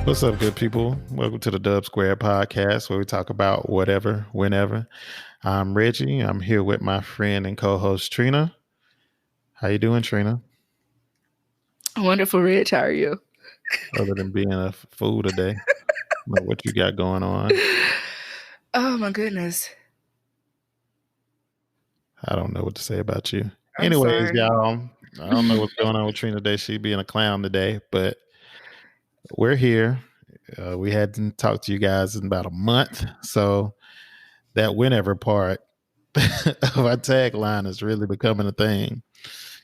What's up, good people? Welcome to the Dub Square podcast where we talk about whatever, whenever. I'm Reggie. I'm here with my friend and co-host Trina. How you doing, Trina? Wonderful, Rich. How are you? Other than being a fool today, like what you got going on? Oh my goodness. I don't know what to say about you. I'm Anyways, sorry. y'all, I don't know what's going on with Trina today. She being a clown today, but we're here. We hadn't talked to you guys in about a month, so that whenever part of our tagline is really becoming a thing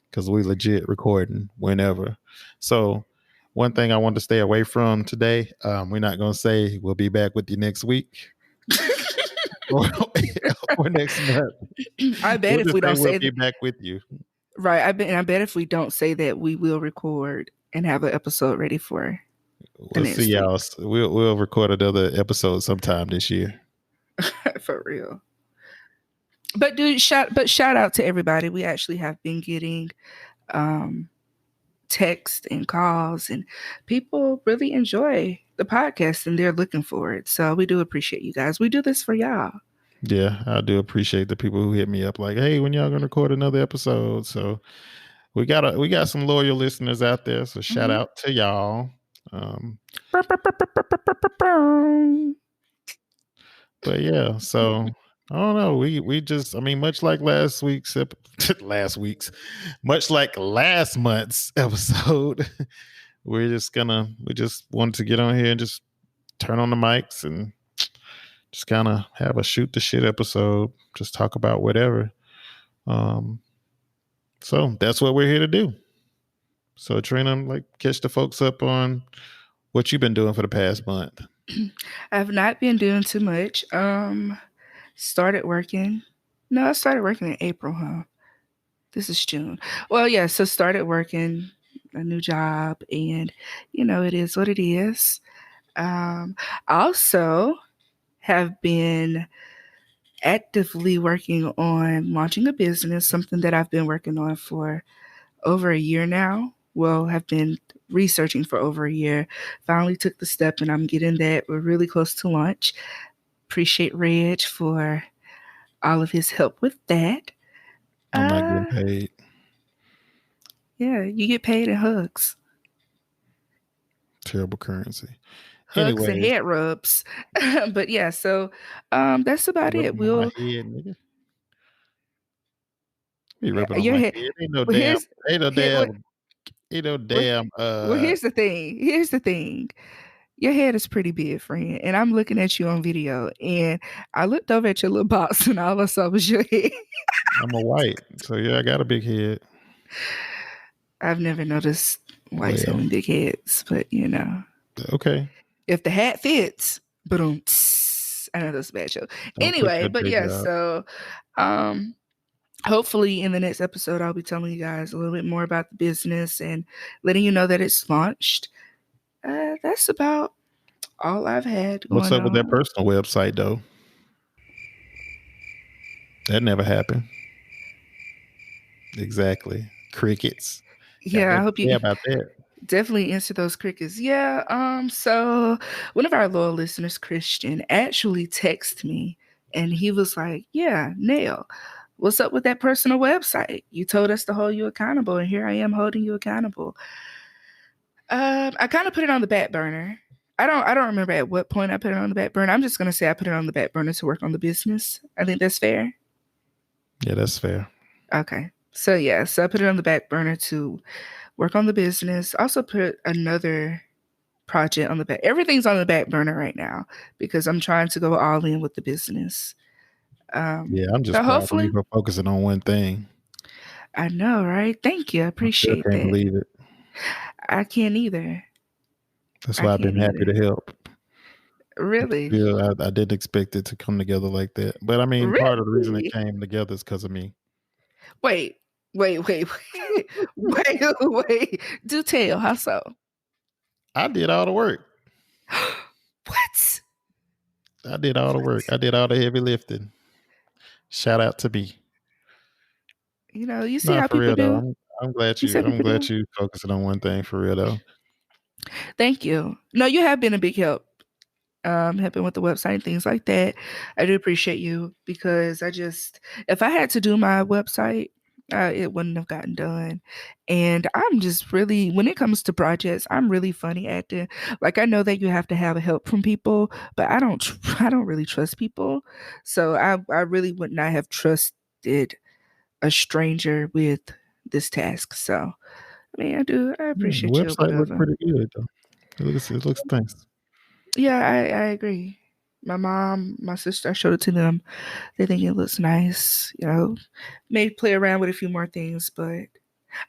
because we legit recording whenever. So one thing I want to stay away from today, we're not going to say we'll be back with you next week or, or next month. I bet We'll if just we say don't we'll say be that, back with you. right. I bet if we don't say that, we will record and have an episode ready for the We'll see next y'all. week. We'll record another episode sometime this year. For real. But shout out to everybody. We actually have been getting texts and calls, and people really enjoy the podcast and they're looking for it. So we do appreciate you guys. We do this for y'all. Yeah, I do appreciate the people who hit me up like, hey, when y'all gonna record another episode? So we got some loyal listeners out there. So shout out to y'all. But yeah, so I don't know. We just, I mean, much like last much like last month's episode, we just wanted to get on here and just turn on the mics and just kind of have a shoot the shit episode, just talk about whatever. So that's what we're here to do. So Trina, like, catch the folks up on what you've been doing for the past month. I've not been doing too much. Started working. No, I started working in April, huh? This is June. Well, yeah, so started working a new job, and it is what it is. Also have been actively working on launching a business, something that I've been working on for over a year now. Well, have been researching for over a year. Finally took the step and I'm getting that. We're really close to launch. Appreciate Reg for all of his help with that. I'm not getting paid. Yeah, you get paid in hugs. Terrible currency. Hugs and Anyways, head rubs. But yeah, so that's about it. rubbing on my We'll head, nigga. Be rubbing on your my head. head. Ain't no Well, damn. here's Ain't no here, damn. Ain't no well, damn. well, here's the thing. Here's the thing. Your head is pretty big, friend. And I'm looking at you on video. And I looked over at your little box and all I saw was your head. I'm a white, so yeah, I got a big head. I've never noticed whites Well, having big heads, but okay. if the hat fits, boom. I know that's a bad joke. Don't quit Anyway, your but day yeah, job. so hopefully in the next episode I'll be telling you guys a little bit more about the business and letting you know that it's launched. That's about all I've had What's going up with that on. personal website though? That never happened. Exactly. Crickets. Got Yeah, I nothing hope to say you about that. definitely answer those crickets. Yeah, so one of our loyal listeners, Christian, actually texted me and he was like, yeah, Nail, what's up with that personal website? You told us to hold you accountable, and here I am holding you accountable. I kind of put it on the back burner. I don't remember at what point I put it on the back burner. I'm just gonna say I put it on the back burner to work on the business. I think that's fair. Yeah, that's fair. Okay. So yeah, so I put it on the back burner to work on the business. Also put another project on the back. Everything's on the back burner right now because I'm trying to go all in with the business. Yeah, I'm just But proud of you hopefully, for focusing on one thing. I know, right? Thank you. I I still appreciate can't that. believe it. I can't either. That's I why I've can't been happy either. to help. Really? Yeah, I didn't expect it to come together like that. But I mean, part of the reason it Really? came together is because of me. Wait, wait. Do tell. How so? I did all the work. What? I did all the work. I did all the heavy lifting. Shout out to me. You see Nah, how for people real though. do. I'm glad You see how I'm people glad do. you focusing on one thing for real though. Thank you. No, you have been a big help. Helping with the website and things like that. I do appreciate you because if I had to do my website, it wouldn't have gotten done. And I'm just really, when it comes to projects, I'm really funny at it. Like I know that you have to have help from people, but I don't really trust people. So I really would not have trusted a stranger with this task. So I mean, I Yeah, the appreciate you, website looked whatever. pretty good though. It looks nice. Yeah, I agree. My mom, my sister, I showed it to them. They think it looks nice. May play around with a few more things, but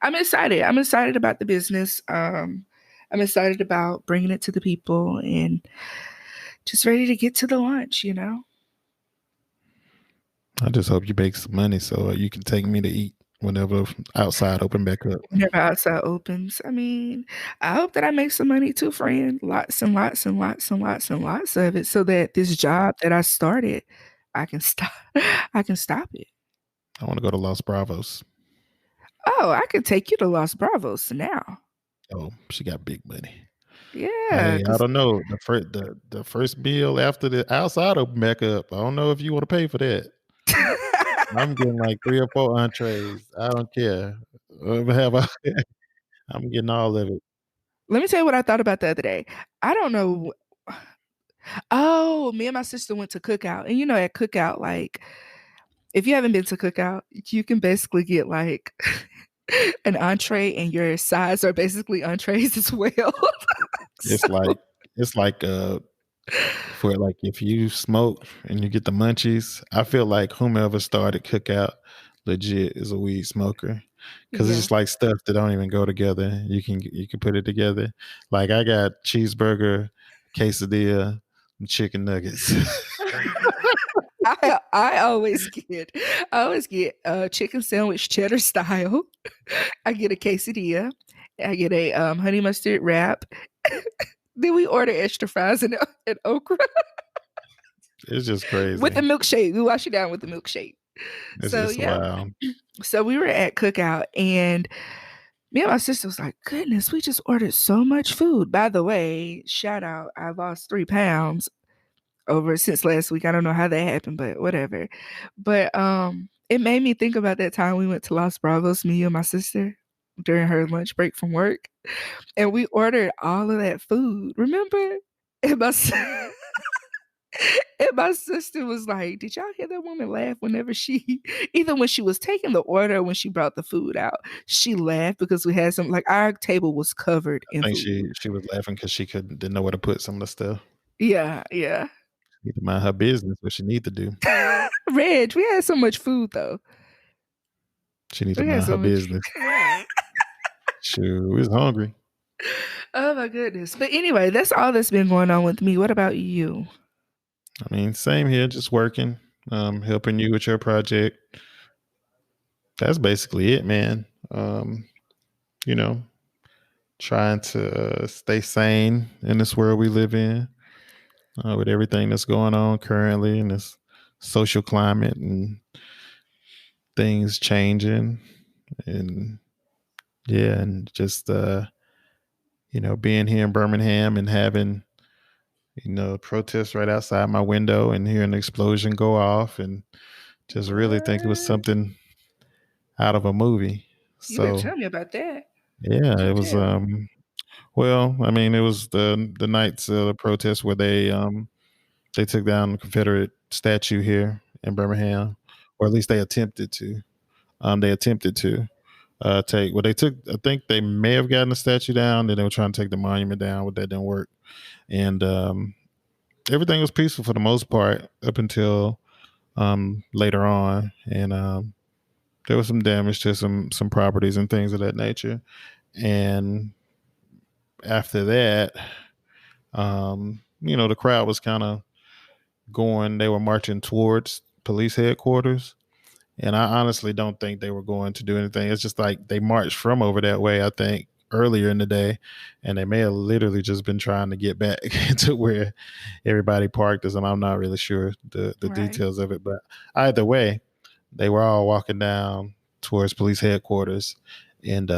I'm excited. I'm excited about the business. I'm excited about bringing it to the people and just ready to get to the launch. I just hope you make some money so you can take me to eat whenever outside open back up. Whenever outside opens, I mean, I hope that I make some money too, friend. Lots and lots and lots and lots and lots of it, so that this job that I started, I can stop. I can stop it. I want to go to Los Bravos. Oh, I could take you to Los Bravos now. Oh, she got big money. Yeah, Hey, I because don't know. The first bill after the outside open back up. I don't know if you want to pay for that. I'm getting like 3 or 4 entrees. I don't care. Have I, I'm getting all of it. let me tell you what I thought about the other day. I don't know. Oh, me and my sister went to Cookout, and at Cookout, like if you haven't been to Cookout, you can basically get like an entree, and your sides are basically entrees as well. It's So like it's like for like if you smoke and you get the munchies, I feel like whomever started Cookout legit is a weed smoker because it's yeah. just like stuff that don't even go together. You can put it together. Like I got cheeseburger, quesadilla, and chicken nuggets. I always get a chicken sandwich cheddar style. I get a quesadilla. I get a honey mustard wrap. Then we order extra fries and okra It's just with the crazy. milkshake. We wash it down with the milkshake. It's So just yeah. wild. So we were at Cookout, and me and my sister was like, "Goodness, we just ordered so much food." By the way, shout out, I lost 3 pounds over since last week. I don't know how that happened, but whatever. But it made me think about that time we went to Los Bravos, me and my sister, during her lunch break from work, and we ordered all of that food. Remember? And my and my sister was like, "Did y'all hear that woman laugh whenever she, either when she was taking the order or when she brought the food out? She laughed because we had some, like our table was covered I in think food." she was laughing because she couldn't didn't know where to put some of the stuff. Yeah, yeah. Need to mind her business, what she need to do. Reg, we had so much food though. She need to We had mind her so much. business. Shoot, we was hungry. Oh my goodness. But anyway, that's all that's been going on with me. What about you? I mean, same here, just working, helping you with your project. That's basically it, man. You know, trying to stay sane in this world we live in, with everything that's going on currently in this social climate and things changing, and yeah, and just being here in Birmingham and having protests right outside my window and hearing the explosion go off and just really think it was What? something out of a movie. You better So tell me about that. yeah, Do it was tell. well, I mean, it was the nights of the protest where they took down the Confederate statue here in Birmingham, or at least they attempted to. They attempted to take well, they took. I think they may have gotten the statue down. Then they were trying to take the monument down, but that didn't work. And everything was peaceful for the most part up until later on, and there was some damage to some properties and things of that nature. And after that, the crowd was kind of going. They were marching towards police headquarters, and I honestly don't think they were going to do anything. It's just like they marched from over that way, I think, earlier in the day, and they may have literally just been trying to get back to where everybody parked us. And I'm not really sure the Right. details of it, but either way, they were all walking down towards police headquarters, and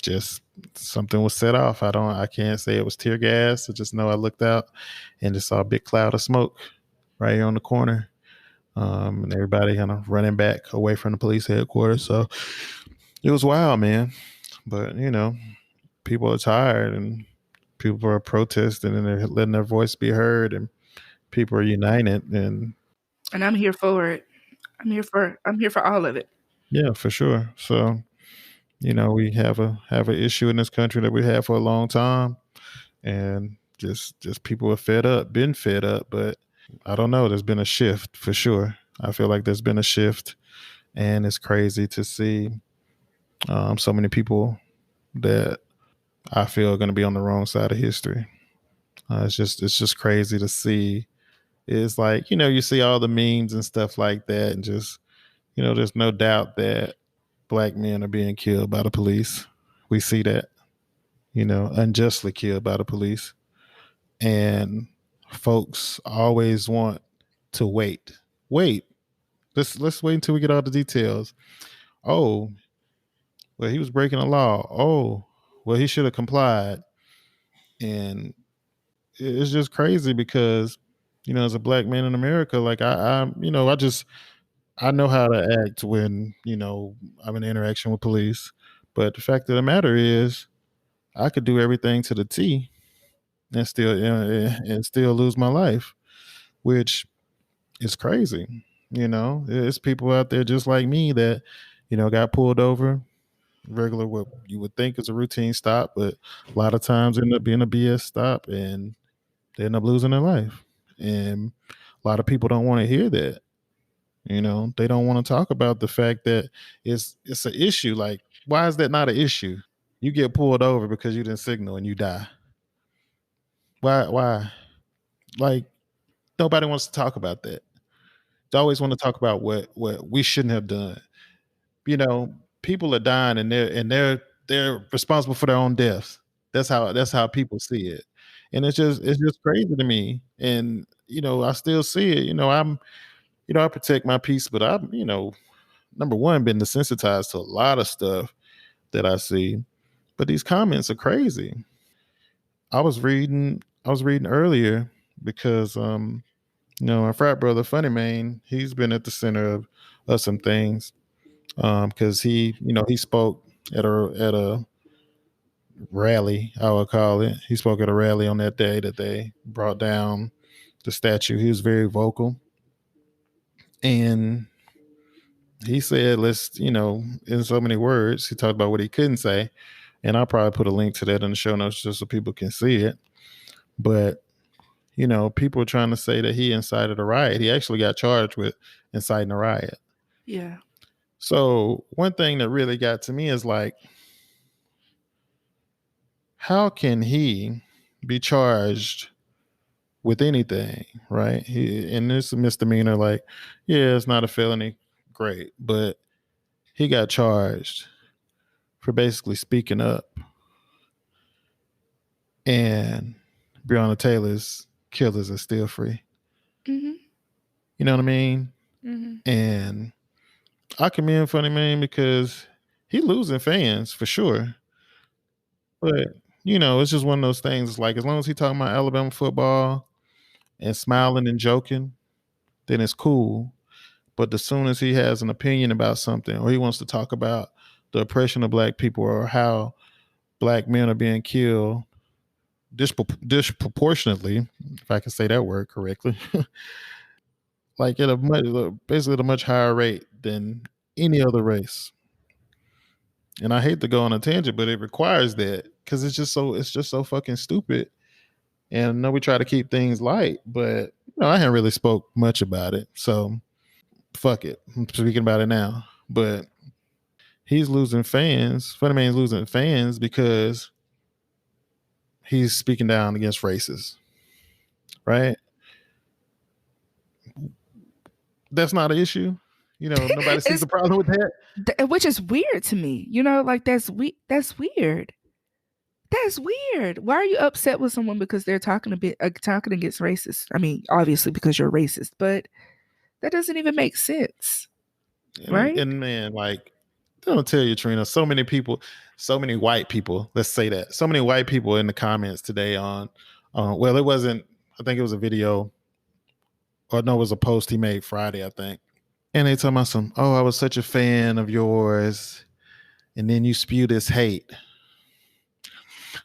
just something was set off. I can't say it was tear gas. I just know I looked out and just saw a big cloud of smoke right here on the corner. And everybody kind of running back away from the police headquarters. So it was wild, man. But people are tired and people are protesting and they're letting their voice be heard and people are united and And I'm here for it. I'm here for all of it. yeah, for sure. So we have an issue in this country that we had for a long time, and just people are fed up, been fed up. But I don't know. There's been a shift for sure. I feel like there's been a shift, and it's crazy to see so many people that I feel are going to be on the wrong side of history. It's just crazy to see. It's like you see all the memes and stuff like that, and just there's no doubt that black men are being killed by the police. We see that unjustly killed by the police. And folks always want to wait. Wait. Let's wait until we get all the details. Oh, well, he was breaking the law. Oh, well, he should have complied. And it's just crazy because, as a black man in America, like I know how to act when, I'm in interaction with police. But the fact of the matter is, I could do everything to the T and still lose my life, which is crazy. It's people out there just like me that got pulled over regular what you would think is a routine stop, but a lot of times end up being a BS stop and they end up losing their life. And a lot of people don't want to hear that. They don't want to talk about the fact that it's an issue. Like, why is that not an issue? You get pulled over because you didn't signal and you die. Why? Like, nobody wants to talk about that. They always want to talk about what we shouldn't have done. You know, People are dying and they're responsible for their own deaths. That's how people see it. And it's just crazy to me. And I still see it. I protect my peace, but I'm, number one, been desensitized to a lot of stuff that I see. But these comments are crazy. I was reading earlier because my frat brother, Funny Man, he's been at the center of some things because he spoke at a rally, I would call it. He spoke at a rally on that day that they brought down the statue. He was very vocal, and he said, "Let's," in so many words, he talked about what he couldn't say, and I'll probably put a link to that in the show notes just so people can see it. But people are trying to say that he incited a riot. He actually got charged with inciting a riot. Yeah. So one thing that really got to me is like, how can he be charged with anything, right? And it's a misdemeanor, like, yeah, it's not a felony, great, but he got charged for basically speaking up, and Breonna Taylor's killers are still free. Mhm. You know what I mean? Mhm. And I commend Funny Man because he losing fans for sure. But it's just one of those things. Like, as long as he talking about Alabama football and smiling and joking, then it's cool. But as soon as he has an opinion about something, or he wants to talk about the oppression of black people, or how black men are being killed disproportionately, if I can say that word correctly, like at a much, basically at a much higher rate than any other race. And I hate to go on a tangent, but it requires that because it's just so fucking stupid. And I know we try to keep things light, but I haven't really spoke much about it. So fuck it. I'm speaking about it now. But he's losing fans. Funny Man's losing fans because he's speaking down against races, right? That's not an issue. Nobody sees It's the problem with that. which is weird to me. Like that's weird. That's weird. Why are you upset with someone because they're talking against racists? I mean, obviously because you're racist, but that doesn't even make sense, And, right? and man, like, I'm gonna tell you, Trina, so many people. so many white people. Let's say that so many white people in the comments today on. Well, it wasn't. I think it was a video, or no, it was a post he made Friday, I think. And they talking about some. Oh, I was such a fan of yours, and then you spew this hate.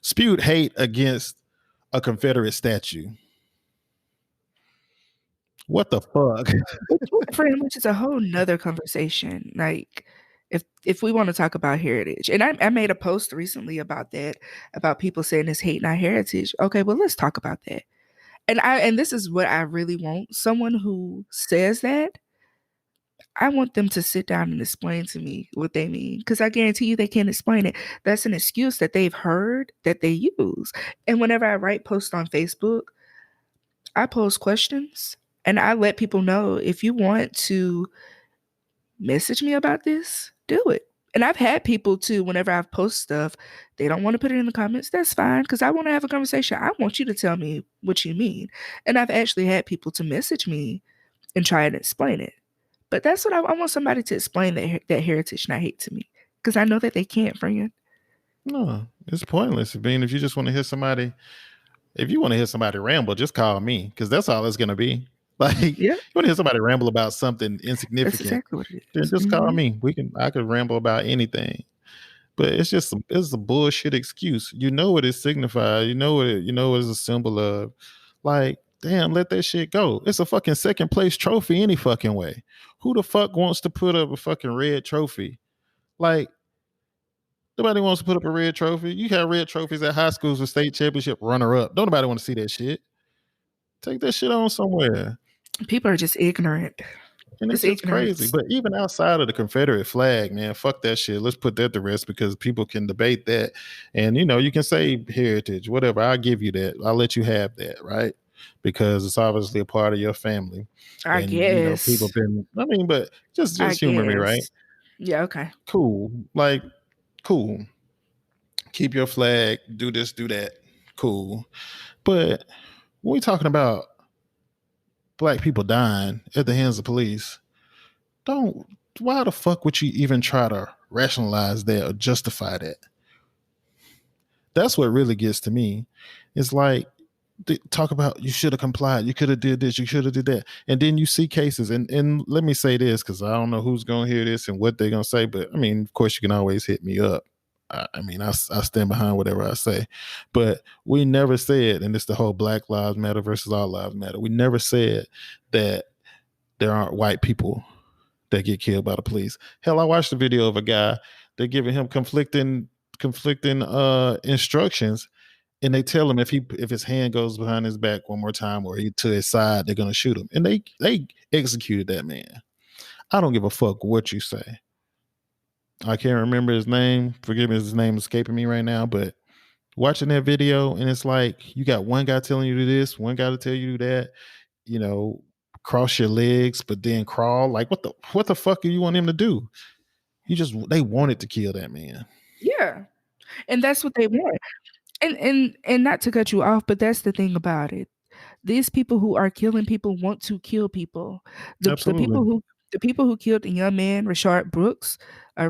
Spewed hate against a Confederate statue. What the fuck? Which is a whole nother conversation. Like, if we want to talk about heritage, and I made a post recently about that, about people saying it's hating our heritage. Okay, well, let's talk about that. And this is what I really want. Someone who says that, I want them to sit down and explain to me what they mean, because I guarantee you they can't explain it. That's an excuse that they've heard that they use. And whenever I write posts on Facebook, I pose questions and I let people know, if you want to message me about this, do it. And I've had people too, whenever I've post stuff, they don't want to put it in the comments. That's fine, because I want to have a conversation. I want you to tell me what you mean. And I've actually had people to message me and try and explain it. But that's what I want, somebody to explain that heritage not hate to me, because I know that they can't, friend. No, it's pointless. I mean, if you just want to hear somebody, if you want to hear somebody ramble, just call me, because that's all it's gonna be. Like, Yeah, you want to hear somebody ramble about something that's insignificant, exactly what it then is. just call me. I could ramble about anything. But it's a bullshit excuse. You know what it signifies. You know what it's a symbol of. Like, damn, let that shit go. It's a fucking second place trophy any fucking way. Who the fuck wants to put up a fucking red trophy? Like, nobody wants to put up a red trophy. You have red trophies at high schools with state championship runner up. Don't nobody want to see that shit. Take that shit on somewhere. People are just ignorant. And it's It's just crazy. ignorance. But even outside of the Confederate flag, man, fuck that shit. Let's put that to rest, because people can debate that. And, you can say heritage, whatever. I'll give you that. I'll let you have that, right? Because it's obviously a part of your family. I And, people guess. been, I mean, but I just humor me, right? guess. Yeah, okay. Cool. Like, cool. Keep your flag, do this, do that. Cool. But when we talking about black people dying at the hands of police, don't why the fuck would you even try to rationalize that or justify that? That's what really gets to me. It's like, talk about, you should have complied, you could have did this, you should have did that, and then you see cases, and let me say this, because I don't know who's gonna hear this and what they're gonna say, but I mean, of course, you can always hit me up. I mean, I stand behind whatever I say, but we never said, and it's the whole Black Lives Matter versus All Lives Matter. We never said that there aren't white people that get killed by the police. Hell, I watched a video of a guy, they're giving him conflicting instructions, and they tell him if his hand goes behind his back one more time or he to his side, they're gonna shoot him. And they executed that man. I don't give a fuck what you say. I can't remember his name. Forgive me, his name is escaping me right now, but watching that video, and it's like, you got one guy telling you to do this, one guy to tell you to do that, you know, cross your legs, but then crawl. Like, what the fuck do you want him to do? They wanted to kill that man. Yeah. And that's what they want. And not to cut you off, but that's the thing about it. These people who are killing people want to kill people. The people Absolutely. who killed the young man, Rayshard Brooks, I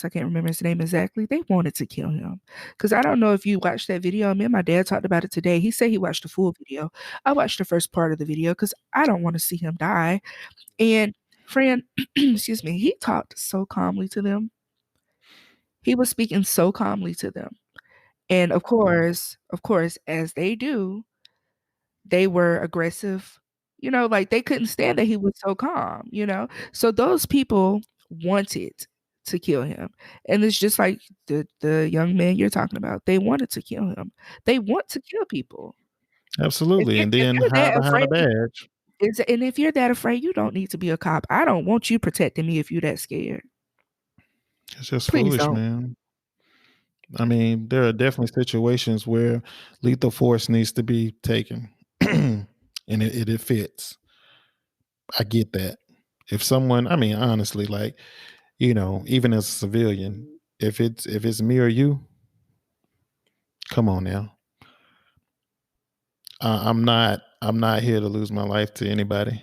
can't remember his name exactly. They wanted to kill him. Because I don't know if you watched that video. Me and my dad talked about it today. He said he watched the full video. I watched the first part of the video because I don't want to see him die. And friend, excuse me, he talked so calmly to them. He was speaking so calmly to them. And of course, as they do, they were aggressive. Like, they couldn't stand that he was so calm. So those people wanted to kill him. And it's just like the young man you're talking about. They wanted to kill him. They want to kill people. If Absolutely. you're And if then you're hide that behind a afraid, badge. and if you're that afraid, you don't need to be a cop. I don't want you protecting me if you're that scared. It's just Please foolish, don't. man. I mean, there are definitely situations where lethal force needs to be taken. And it fits. I get that. If someone, I mean, honestly, like, even as a civilian, if it's me or you, come on now. I'm not here to lose my life to anybody.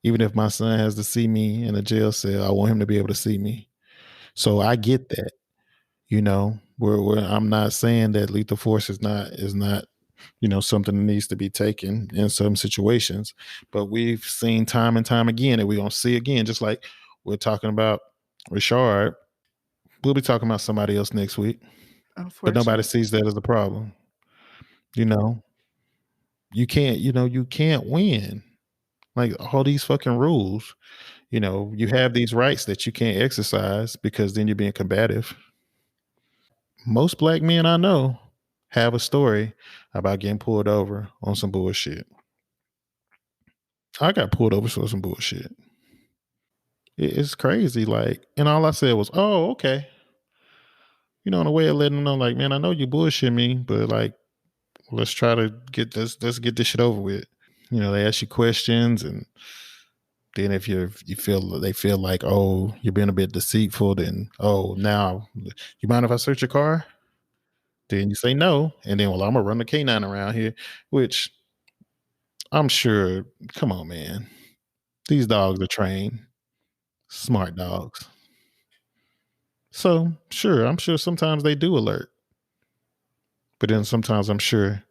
Even if my son has to see me in a jail cell, I want him to be able to see me. So I get that. I'm not saying that lethal force is not something that needs to be taken in some situations, but we've seen time and time again, and we're gonna see again, just like we're talking about Richard. We'll be talking about somebody else next week, but nobody Unfortunately. sees that as a problem. You know, you can't win. Like all these fucking rules, you have these rights that you can't exercise because then you're being combative. Most black men I know have a story about getting pulled over on some bullshit. I got pulled over for some bullshit. It's crazy. Like, and all I said was, "Oh, okay." In a way of letting them know, like, man, I know you bullshit me, but like, let's try to get this. Let's get this shit over with. They ask you questions, and then if you feel they feel like, oh, you're being a bit deceitful, then now you mind if I search your car? Then you say no, and then, well, I'm gonna run the canine around here, which I'm sure. Come on, man. These dogs are trained, smart dogs. So sure, I'm sure sometimes they do alert, but then sometimes I'm sure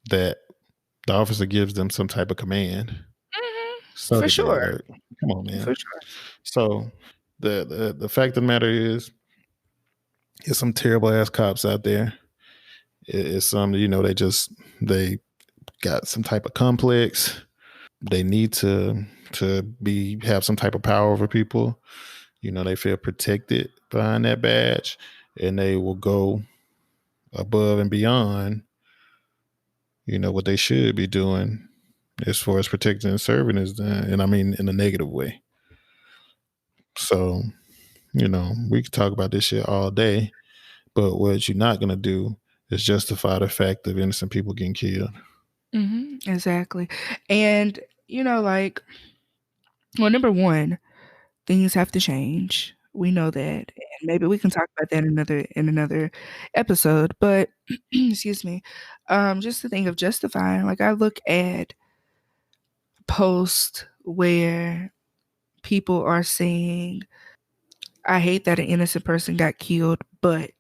that the officer gives them some type of command, so For that they sure. alert. Come on, man. For sure. So the fact of the matter is, there's some terrible ass cops out there. It's some they got some type of complex. They need to be have some type of power over people. They feel protected behind that badge, and they will go above and beyond, what they should be doing as far as protecting and serving is done. And I mean in a negative way. So, we could talk about this shit all day, but what you're not gonna do is justify the fact of innocent people getting killed. Exactly. And, like, well, number one, things have to change. We know that. And maybe we can talk about that in another episode. But excuse me. Just the thing of justifying, like I look at posts where people are saying, I hate that an innocent person got killed, but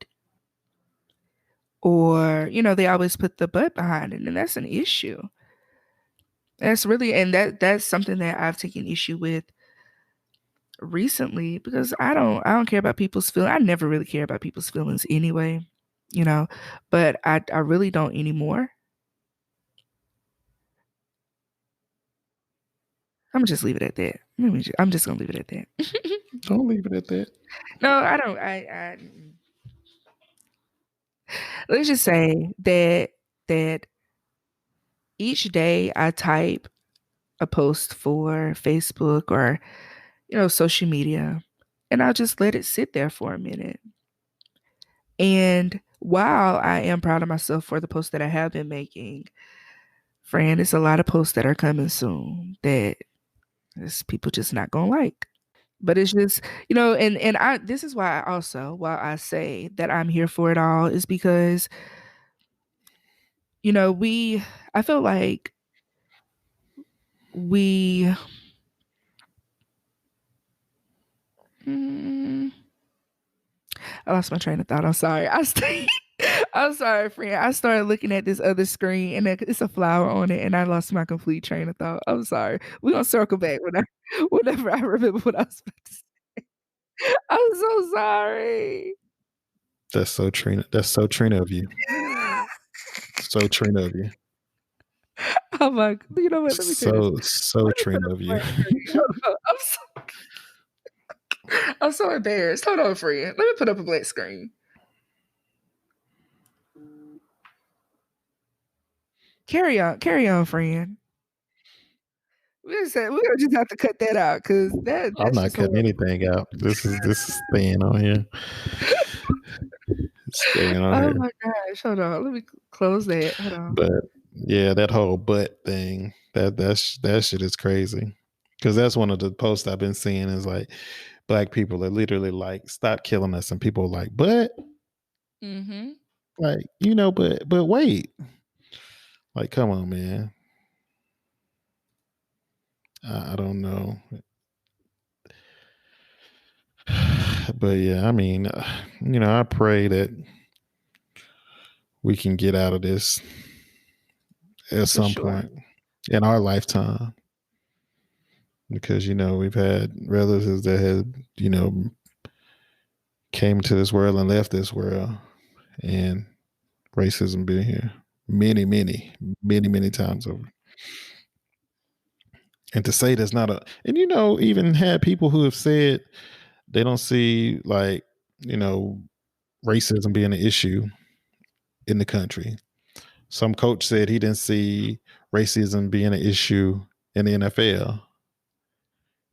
or, they always put the but behind it, and that's an issue. That's really and that's something that I've taken issue with recently because I don't care about people's feelings. I never really care about people's feelings anyway, you know, but I really don't anymore. Imma just leave it at that. I'm just gonna leave it at that. Don't leave it at that. No, I don't I let's just say that each day I type a post for Facebook or, social media, and I'll just let it sit there for a minute. And while I am proud of myself for the posts that I have been making, friend, it's a lot of posts that are coming soon that people just not gonna like. But it's just, and I this is why while I say that I'm here for it all is because, we I feel like we mm, I lost my train of thought. I'm sorry. I'm sorry, friend. I started looking at this other screen and it's a flower on it, and I lost my complete train of thought. I'm sorry. We're gonna circle back whenever I remember what I was about to say. I'm so sorry. That's so Trina. That's so Trina of you. So Trina of you. Oh my, you know what? Let me turn this. So Let me put Trina up of a you. blank screen. Hold on. I'm so embarrassed. Hold on, friend. Let me put up a blank screen. Carry on, friend. We're gonna just have to cut that out because I'm that's not just cutting horrible. anything out. This is staying on here. It's staying on Oh here. my gosh, hold on. Let me close that. Hold on. But yeah, that whole butt thing, that shit is crazy. Cause that's one of the posts I've been seeing is like black people are literally like, stop killing us. And people are like, but Mm-hmm. like, but wait. Like, come on, man. I don't know. But yeah, I mean, I pray that we can get out of this at For some sure. point in our lifetime, because we've had relatives that had came to this world and left this world, and racism been here many, many, many, many times over. And to say that's not a, and even had people who have said they don't see like you know racism being an issue in the country. Some coach said he didn't see racism being an issue in the NFL.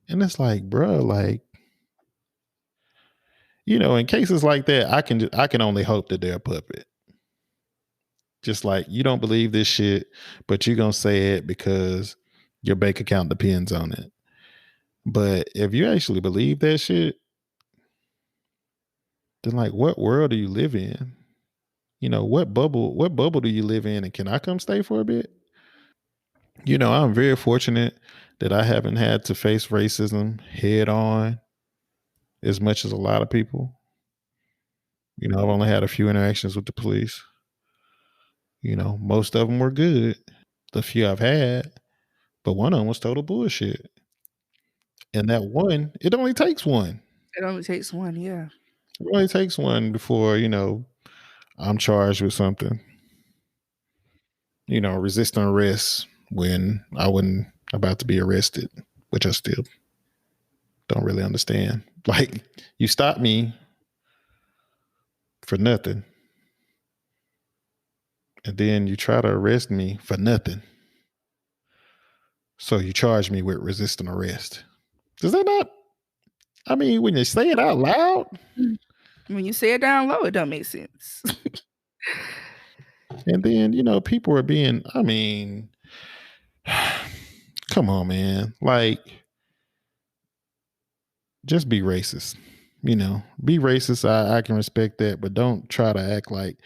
And it's like, bro, like, in cases like that, I can only hope that they're a puppet. Just like you don't believe this shit, but you're gonna say it because your bank account depends on it. But if you actually believe that shit, then like what world do you live in? What bubble do you live in, and can I come stay for a bit? I'm very fortunate that I haven't had to face racism head on as much as a lot of people. I've only had a few interactions with the police. Most of them were good. The few I've had, but one of them was total bullshit. And that one, it only takes one. It only takes one, yeah. It only takes one before, I'm charged with something. Resisting arrest when I wasn't about to be arrested, which I still don't really understand. Like, you stopped me for nothing, and then you try to arrest me for nothing. So you charge me with resisting arrest. Does that not? I mean, when you say it out loud, When you say it down low, it don't make sense. and then people are being. I mean, come on, man. Like, just be racist. Be racist. I can respect that, but don't try to act like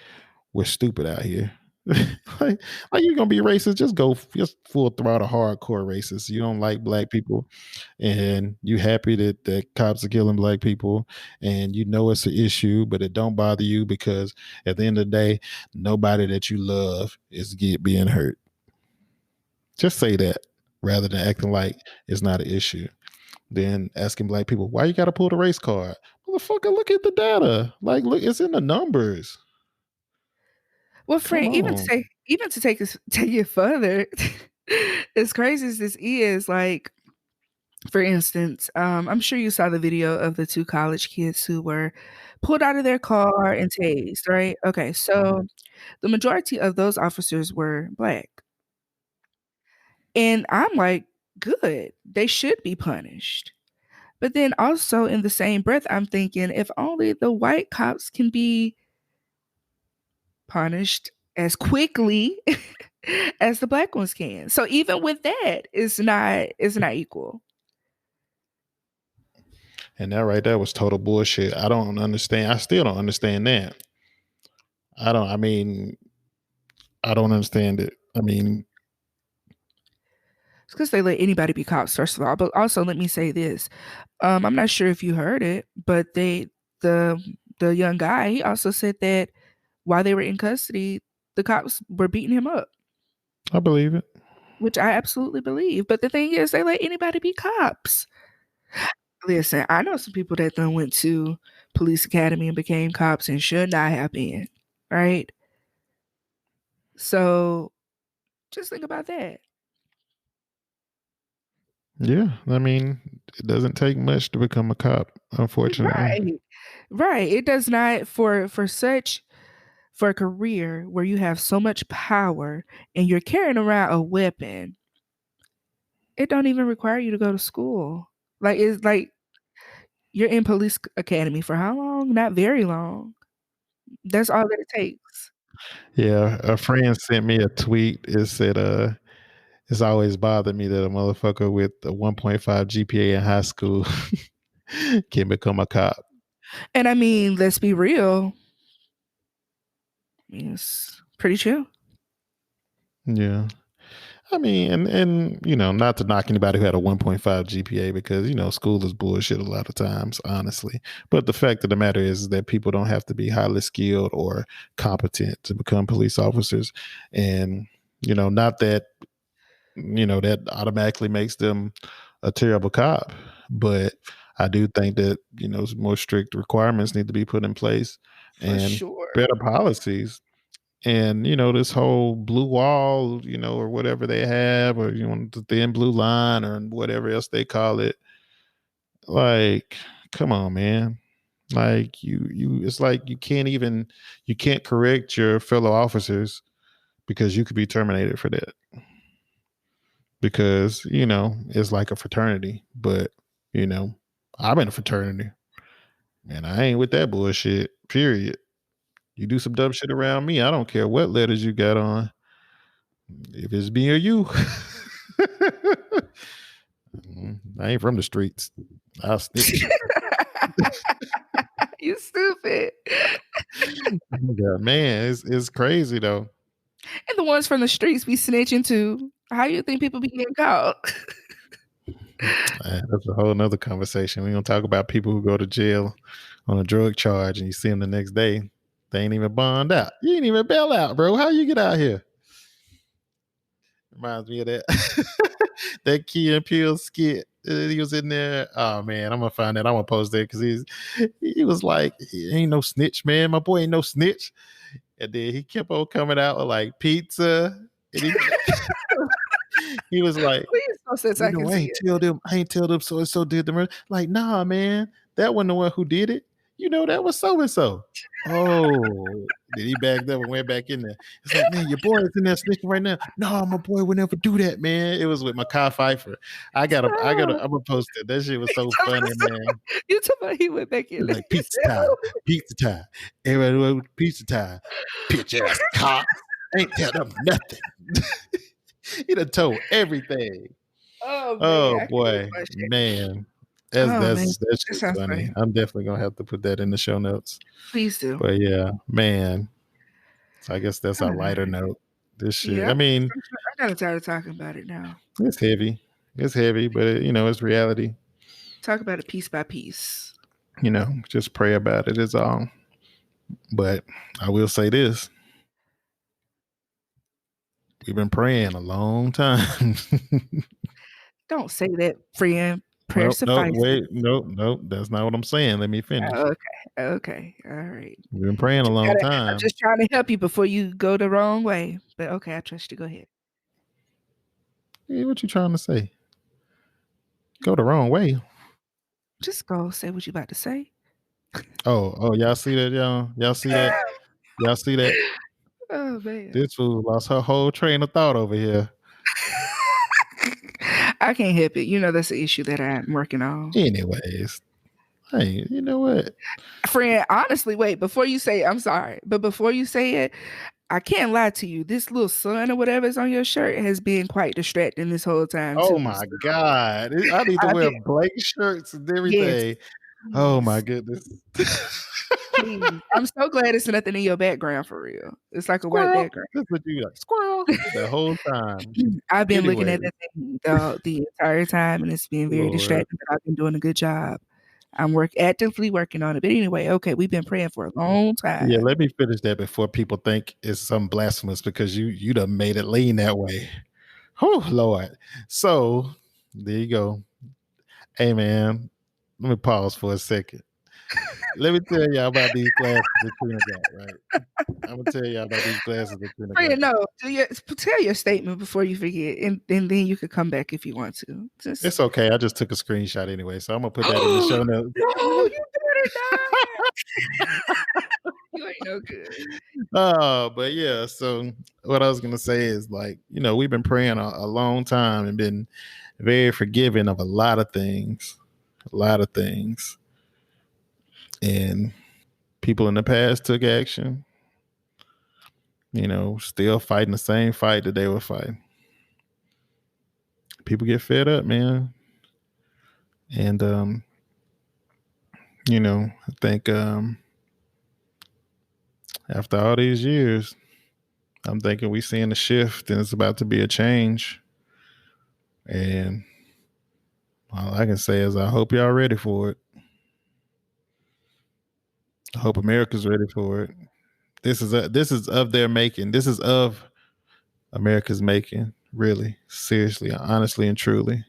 we're stupid out here. like, like you're gonna be racist, just full throttle hardcore racist. You don't like black people, and you happy that cops are killing black people, and it's an issue, but it don't bother you because at the end of the day, nobody that you love is being hurt. Just say that rather than acting like it's not an issue. Then asking black people, why you gotta pull the race card? Motherfucker, look at the data. Like, look, it's in the numbers. Well, Come friend, on. even to take it further, as crazy as this is, like, for instance, I'm sure you saw the video of the 2 college kids who were pulled out of their car and tased, right? Okay, so the majority of those officers were Black. And I'm like, "Good, they should be punished." But then also in the same breath, I'm thinking, if only the white cops can be punished as quickly as the Black ones can. So even with that, it's not equal. And that right there was total bullshit. I don't understand. I still don't understand that. I mean, I don't understand it. I mean, It's 'cause they let anybody be cops, first of all, but also let me say this, I'm not sure if you heard it, but the the young guy, he also said that while they were in custody, the cops were beating him up, I believe it. which I absolutely believe, but the thing is they let anybody be cops. Listen, I know some people that done went to police academy and became cops and should not have been, right? So, just think about that. Yeah. I mean, it doesn't take much to become a cop, unfortunately. Right. Right, it does not for a career where you have so much power and you're carrying around a weapon, it don't even require you to go to school. Like, it's like you're in police academy for how long? Not very long. That's all that it takes. Yeah. A friend sent me a tweet. It said, it's always bothered me that a motherfucker with a 1.5 GPA in high school can become a cop. And I mean, let's be real, it's pretty chill. Yeah. I mean, and not to knock anybody who had a 1.5 GPA because school is bullshit a lot of times, honestly. But the fact of the matter is that people don't have to be highly skilled or competent to become police officers, and not that that automatically makes them a terrible cop. But I do think that more strict requirements need to be put in place For and sure. better policies. And this whole blue wall, or whatever they have, or the thin blue line, or whatever else they call it. Like, come on, man. Like it's like you can't correct your fellow officers because you could be terminated for that. Because it's like a fraternity, but you know, I'm in a fraternity, and I ain't with that bullshit. Period. You do some dumb shit around me, I don't care what letters you got on. If it's me or you, I ain't from the streets. I'll snitch. You stupid. Yeah, man, it's crazy though. And the ones from the streets be snitching too. How you think people be getting caught? That's a whole nother conversation. We gonna talk about people who go to jail on a drug charge and you see them the next day. They ain't even bond out. You ain't even bail out, bro. How you get out here? Reminds me of that that Key and Peele skit. He was in there. Oh man, I'm gonna find that. I'm gonna post that because he was like, he ain't no snitch, man. My boy ain't no snitch. And then he kept on coming out with like pizza. And he was like, Please post it so I can I see ain't it. tell them so and so did the murder. Like, nah, man, that wasn't the one who did it. That was so and so. Oh, then he backed up and went back in there. It's like, man, your boy is in there snitching right now. No, my boy would never do that, man. It was with Makai Pfeiffer. Stop. I'm gonna post it. That shit was so funny, man. You talking about he went back It in was there like pizza time, himself. pizza time. Everybody went pizza time. Bitch ass cop. Ain't tell them nothing. He done told everything. Oh man, Oh I can't believe boy, my shit. man, Oh man, that that shit's sounds funny. funny. I'm definitely gonna have to put that in the show notes. Please do. But yeah, man. So I guess that's our lighter Alright. note. This shit. Yeah, I mean, I'm kinda tired of talking about it now. it's heavy. It's heavy, but it's reality. Talk about it piece by piece. Just pray about it is all. But I will say this: we've been praying a long time. Don't say that, friend. Prayer Well, no, suffices. wait, no, that's not what I'm saying. Let me finish. Okay, okay, alright. We've been praying a Just long gotta I'm time. just trying to help you before you go the wrong way. But okay, I trust you. Go ahead. Hey, what you trying to say? Go the wrong way. Just go say what you about to say. Oh, y'all see that, y'all? Y'all see that? Y'all see that? Oh man. This fool lost her whole train of thought over here. I can't help it. You know that's the issue that I'm working on. Anyways, hey, you know what? Friend, honestly, wait, before you say it, I'm sorry, but before you say it, I can't lie to you. This little sun or whatever is on your shirt has been quite distracting this whole time Oh too. my So God. I need to I've wear been blank shirts and yes, everything. Oh my please, goodness. please. I'm so glad it's nothing in your background for real. It's like a white Squirrel. background. That's what you like. Squirrel. The whole time. I've been looking Anyway, at that thing the entire time, and it's been very Lord. distracting, but I've been doing a good job. I'm actively working on it. But anyway, okay, we've been praying for a long Yeah, time. let me finish that before people think it's some blasphemous because you done made it lean that way. Oh Lord. So there you go. Hey man, let me pause for a second. Let me tell y'all about these classes that Trina got, right? I'm gonna tell y'all about these classes that Trina Friend, got. no, tell your statement before you forget, and then you could come back if you want to. Just It's okay. I just took a screenshot anyway, so I'm gonna put that in the no, show notes. you better not. You ain't no good. But yeah, so what I was gonna say is like, we've been praying a long time and been very forgiving of a lot of things. A lot of things. And people in the past took action, still fighting the same fight that they were fighting. People get fed up, man. And I think after all these years, I'm thinking we seeing a shift and it's about to be a change. And all I can say is I hope y'all ready for it. I hope America's ready for it. This is of their making. This is of America's making. Really, seriously, honestly, and truly.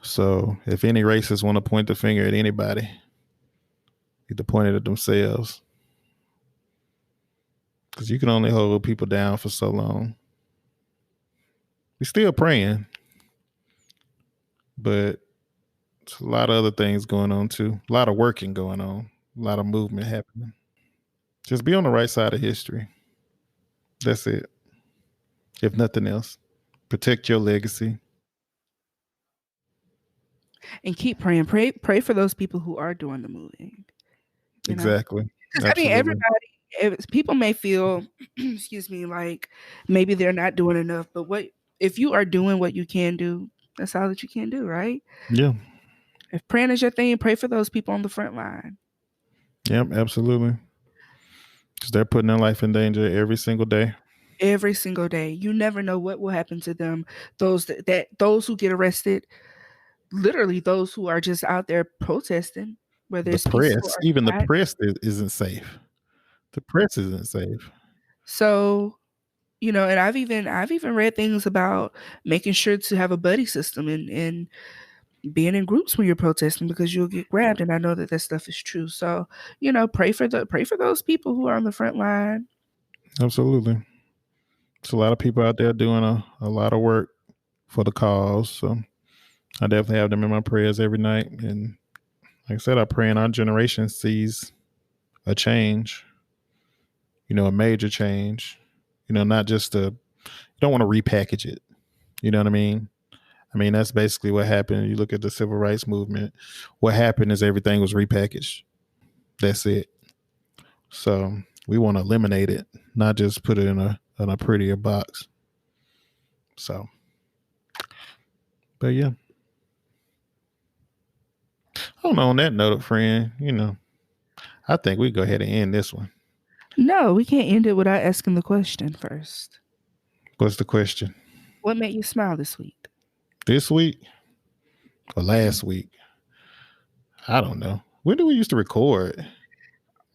So, if any racists want to point the finger at anybody, need to point it at themselves, because you can only hold people down for so long. We're still praying, but it's a lot of other things going on too. A lot of working going on. A lot of movement happening. Just be on the right side of history. That's it. If nothing else, protect your legacy. And keep praying. Pray for those people who are doing the moving. You know, Exactly. because I mean, Absolutely. people may feel, excuse me, like maybe they're not doing enough. But what if you are doing what you can do? That's all that you can do, right? Yeah. If praying is your thing, pray for those people on the front line Yep. Absolutely. Because they're putting their life in danger every single day. every single day. You never know what will happen to them. Those who get arrested, literally those who are just out there protesting, whether The it's peaceful press, or even the not. press isn't safe. The press isn't safe. So, and I've even read things about making sure to have a buddy system and being in groups when you're protesting because you'll get grabbed. And I know that stuff is true. So, pray for those people who are on the front line. Absolutely. There's a lot of people out there doing a lot of work for the cause. So I definitely have them in my prayers every night. And like I said, I pray in our generation sees a change, a major change, not just you don't want to repackage it. You know what I mean? I mean, that's basically what happened. You look at the civil rights movement. What happened is everything was repackaged. That's it. So we want to eliminate it, not just put it in a prettier box. So, but yeah. Oh no, on that note, friend, I think we go ahead and end this one. No, we can't end it without asking the question first. What's the question? What made you smile this week? This week or last week? I don't know. When do we used to record?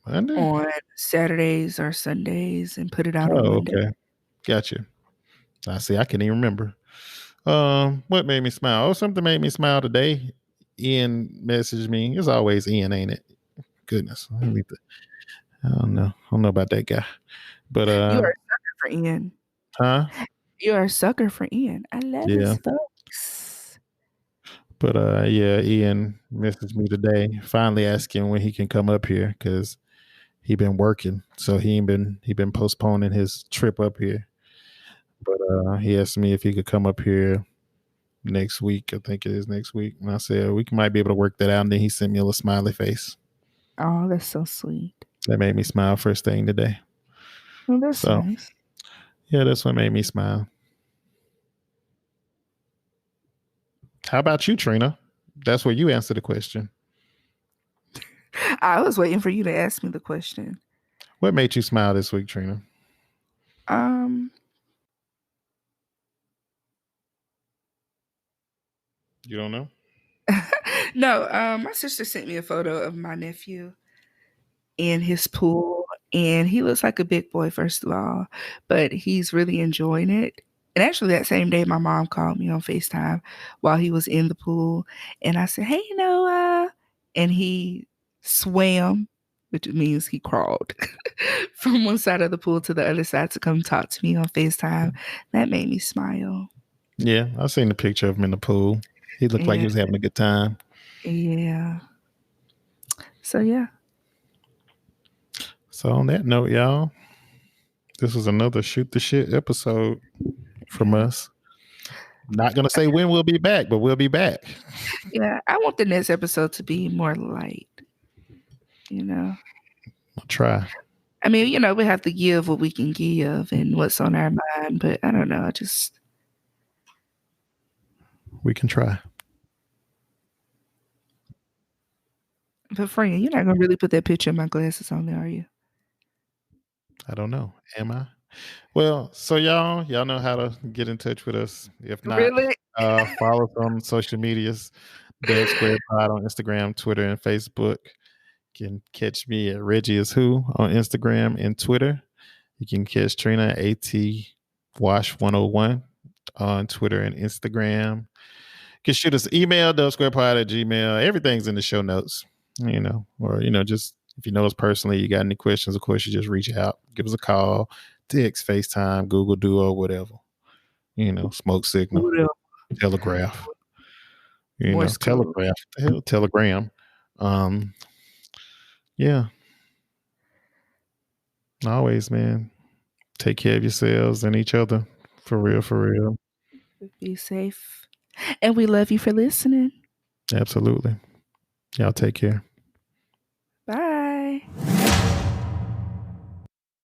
Monday? On Saturdays or Sundays and put it out on Oh, Monday. okay. Gotcha. I see. I can't even remember. What made me smile? Oh, something made me smile today. Ian messaged me. It's always Ian, ain't it? Goodness. I don't know. I don't know about that guy. But You are a sucker for Ian. huh? You are a sucker for Ian. I love Yeah. his folks. But yeah, Ian messaged me today, finally asking when he can come up here because he been working. So he been postponing his trip up here. But he asked me if he could come up here next week. I think it is next week. And I said we might be able to work that out. And then he sent me a little smiley face. Oh, that's so sweet. That made me smile first thing today. Well, that's So nice. yeah, that's what made me smile. How about you, Trina? That's where you answer the question. I was waiting for you to ask me the question. What made you smile this week, Trina? Um, You don't know? no, my sister sent me a photo of my nephew in his pool, and he looks like a big boy, first of all, but he's really enjoying it. And actually, that same day, my mom called me on FaceTime while he was in the pool, and I said, "Hey, Noah," and he swam, which means he crawled from one side of the pool to the other side to come talk to me on FaceTime. That made me smile. Yeah, I seen the picture of him in the pool. He looked like he And was having a good time. yeah, so yeah. So on that note, y'all, this was another shoot the shit episode from us. Not gonna say when we'll be back, but we'll be back. Yeah, I want the next episode to be more light, you know. I'll try. I mean, we have to give what we can give and what's on our mind, but I don't know. I just, We can try. but friend, you're not gonna really put that picture of my glasses on there, are you? I don't know. Am I? Well, so y'all know how to get in touch with us. If not, Really? follow us on social medias. Dub Square Pod on Instagram, Twitter, and Facebook. You can catch me at Reggie is Who on Instagram and Twitter. You can catch Trina at AT Wash 101 on Twitter and Instagram. You can shoot us an email, dubsquarepod at Gmail. Everything's in the show notes, or, just if you know us personally, you got any questions, of course, you just reach out, give us a call, text, FaceTime, Google Duo, whatever, smoke signal, What else? telegraph, Morse code. telegraph, the hell, telegram. Um, yeah, always, man. Take care of yourselves and each other. For real, for real. Be safe. And we love you for listening. Absolutely. Y'all take care.